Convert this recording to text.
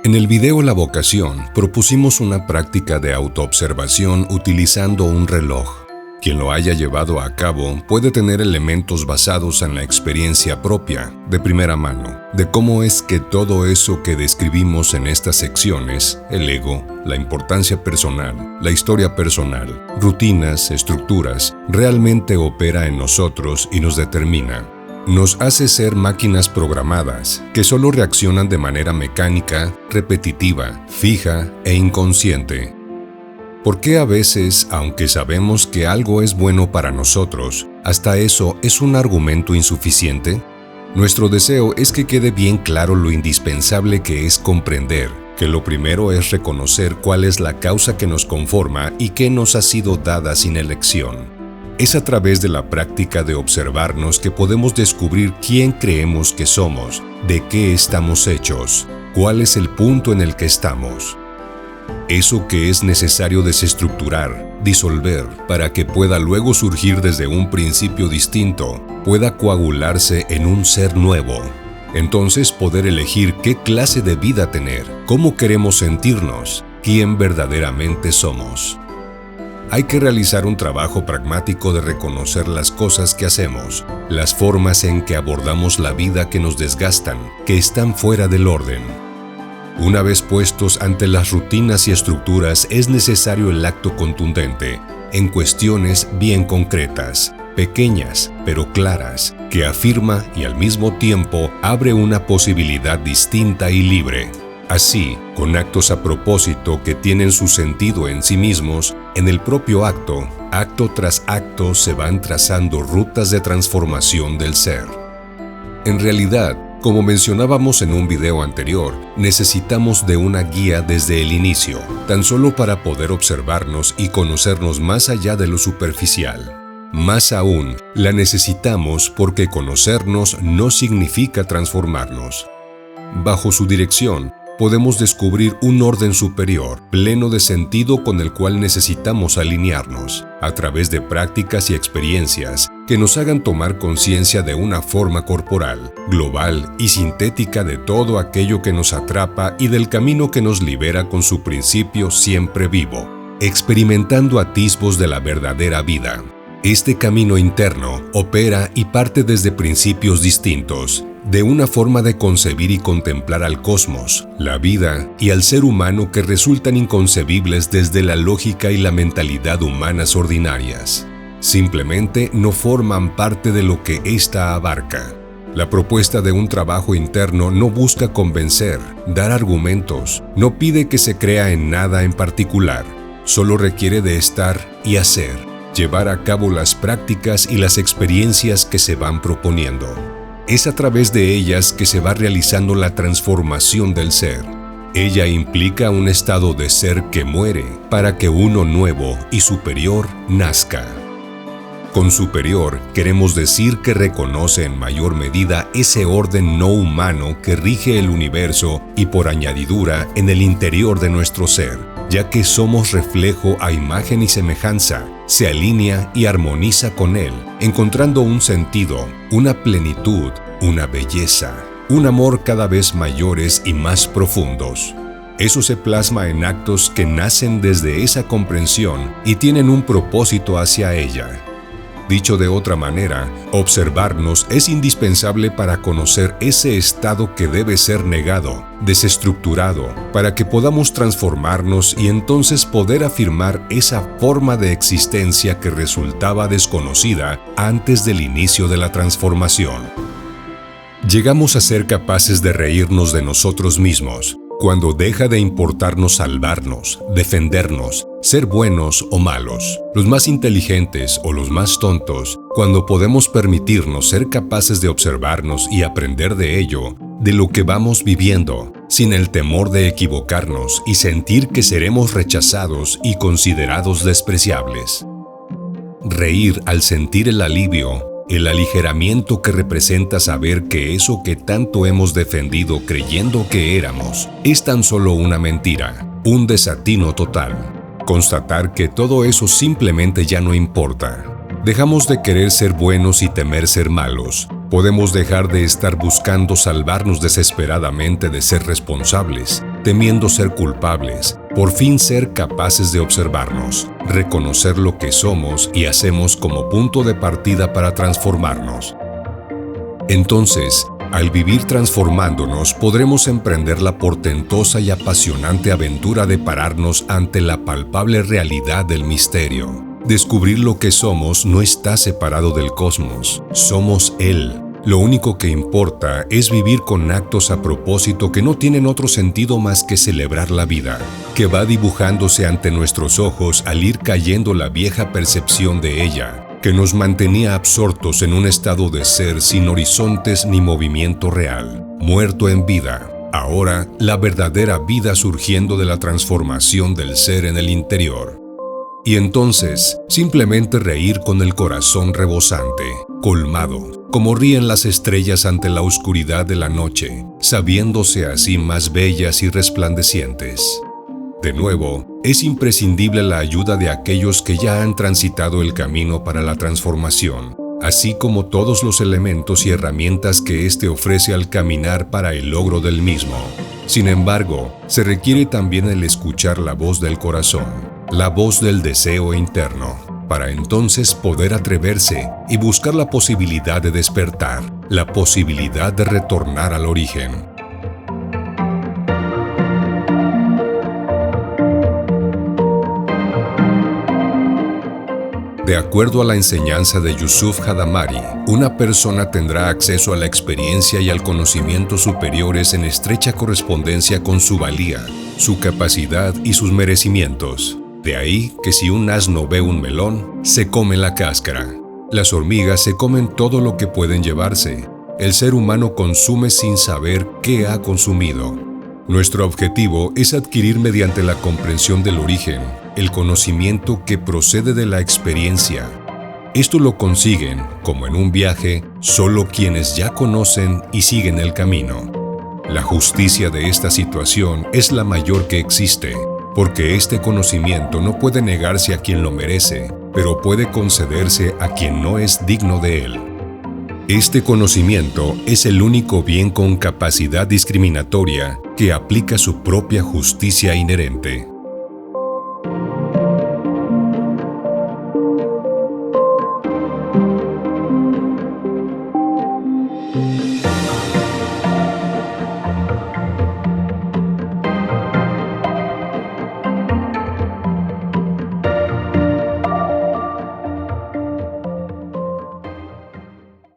En el video La Vocación propusimos una práctica de autoobservación utilizando un reloj. Quien lo haya llevado a cabo puede tener elementos basados en la experiencia propia, de primera mano, de cómo es que todo eso que describimos en estas secciones, el ego, la importancia personal, la historia personal, rutinas, estructuras, realmente opera en nosotros y nos determina. Nos hace ser máquinas programadas que solo reaccionan de manera mecánica, repetitiva, fija e inconsciente. ¿Por qué a veces, aunque sabemos que algo es bueno para nosotros, hasta eso es un argumento insuficiente? Nuestro deseo es que quede bien claro lo indispensable que es comprender que lo primero es reconocer cuál es la causa que nos conforma y que nos ha sido dada sin elección. Es a través de la práctica de observarnos que podemos descubrir quién creemos que somos, de qué estamos hechos, cuál es el punto en el que estamos. Eso que es necesario desestructurar, disolver, para que pueda luego surgir desde un principio distinto, pueda coagularse en un ser nuevo. Entonces poder elegir qué clase de vida tener, cómo queremos sentirnos, quién verdaderamente somos. Hay que realizar un trabajo pragmático de reconocer las cosas que hacemos, las formas en que abordamos la vida que nos desgastan, que están fuera del orden. Una vez puestos ante las rutinas y estructuras, es necesario el acto contundente, en cuestiones bien concretas, pequeñas pero claras, que afirma y al mismo tiempo abre una posibilidad distinta y libre. Así, con actos a propósito que tienen su sentido en sí mismos, en el propio acto, acto tras acto se van trazando rutas de transformación del ser. En realidad, como mencionábamos en un video anterior, necesitamos de una guía desde el inicio, tan solo para poder observarnos y conocernos más allá de lo superficial. Más aún, la necesitamos porque conocernos no significa transformarnos. Bajo su dirección, podemos descubrir un orden superior, pleno de sentido con el cual necesitamos alinearnos, a través de prácticas y experiencias que nos hagan tomar conciencia de una forma corporal, global y sintética de todo aquello que nos atrapa y del camino que nos libera con su principio siempre vivo, experimentando atisbos de la verdadera vida. Este camino interno opera y parte desde principios distintos, de una forma de concebir y contemplar al cosmos, la vida y al ser humano que resultan inconcebibles desde la lógica y la mentalidad humanas ordinarias. Simplemente no forman parte de lo que ésta abarca. La propuesta de un trabajo interno no busca convencer, dar argumentos, no pide que se crea en nada en particular, solo requiere de estar y hacer, llevar a cabo las prácticas y las experiencias que se van proponiendo. Es a través de ellas que se va realizando la transformación del ser. Ella implica un estado de ser que muere para que uno nuevo y superior nazca. Con superior queremos decir que reconoce en mayor medida ese orden no humano que rige el universo y por añadidura en el interior de nuestro ser, ya que somos reflejo a imagen y semejanza, se alinea y armoniza con él, encontrando un sentido, una plenitud, una belleza, un amor cada vez mayores y más profundos. Eso se plasma en actos que nacen desde esa comprensión y tienen un propósito hacia ella. Dicho de otra manera, observarnos es indispensable para conocer ese estado que debe ser negado, desestructurado, para que podamos transformarnos y entonces poder afirmar esa forma de existencia que resultaba desconocida antes del inicio de la transformación. Llegamos a ser capaces de reírnos de nosotros mismos, cuando deja de importarnos salvarnos, defendernos, ser buenos o malos, los más inteligentes o los más tontos, cuando podemos permitirnos ser capaces de observarnos y aprender de ello, de lo que vamos viviendo, sin el temor de equivocarnos y sentir que seremos rechazados y considerados despreciables. Reír al sentir el alivio, el aligeramiento que representa saber que eso que tanto hemos defendido creyendo que éramos es tan solo una mentira, un desatino total. Constatar que todo eso simplemente ya no importa. Dejamos de querer ser buenos y temer ser malos, Podemos dejar de estar buscando salvarnos desesperadamente de ser responsables, temiendo ser culpables, por fin ser capaces de observarnos, reconocer lo que somos y hacemos como punto de partida para transformarnos. Entonces, al vivir transformándonos, podremos emprender la portentosa y apasionante aventura de pararnos ante la palpable realidad del misterio. Descubrir lo que somos no está separado del cosmos, somos Él. Lo único que importa es vivir con actos a propósito que no tienen otro sentido más que celebrar la vida, que va dibujándose ante nuestros ojos al ir cayendo la vieja percepción de ella, que nos mantenía absortos en un estado de ser sin horizontes ni movimiento real, muerto en vida. Ahora, la verdadera vida surgiendo de la transformación del ser en el interior. Y entonces, simplemente reír con el corazón rebosante, colmado, como ríen las estrellas ante la oscuridad de la noche, sabiéndose así más bellas y resplandecientes. De nuevo, es imprescindible la ayuda de aquellos que ya han transitado el camino para la transformación, así como todos los elementos y herramientas que éste ofrece al caminar para el logro del mismo. Sin embargo, se requiere también el escuchar la voz del corazón, la voz del deseo interno, para entonces poder atreverse y buscar la posibilidad de despertar, la posibilidad de retornar al origen. De acuerdo a la enseñanza de Yusuf Hadamari, una persona tendrá acceso a la experiencia y al conocimiento superiores en estrecha correspondencia con su valía, su capacidad y sus merecimientos. De ahí que si un asno ve un melón, se come la cáscara. Las hormigas se comen todo lo que pueden llevarse. El ser humano consume sin saber qué ha consumido. Nuestro objetivo es adquirir mediante la comprensión del origen, el conocimiento que procede de la experiencia. Esto lo consiguen, como en un viaje, solo quienes ya conocen y siguen el camino. La justicia de esta situación es la mayor que existe, porque este conocimiento no puede negarse a quien lo merece, pero puede concederse a quien no es digno de él. Este conocimiento es el único bien con capacidad discriminatoria que aplica su propia justicia inherente.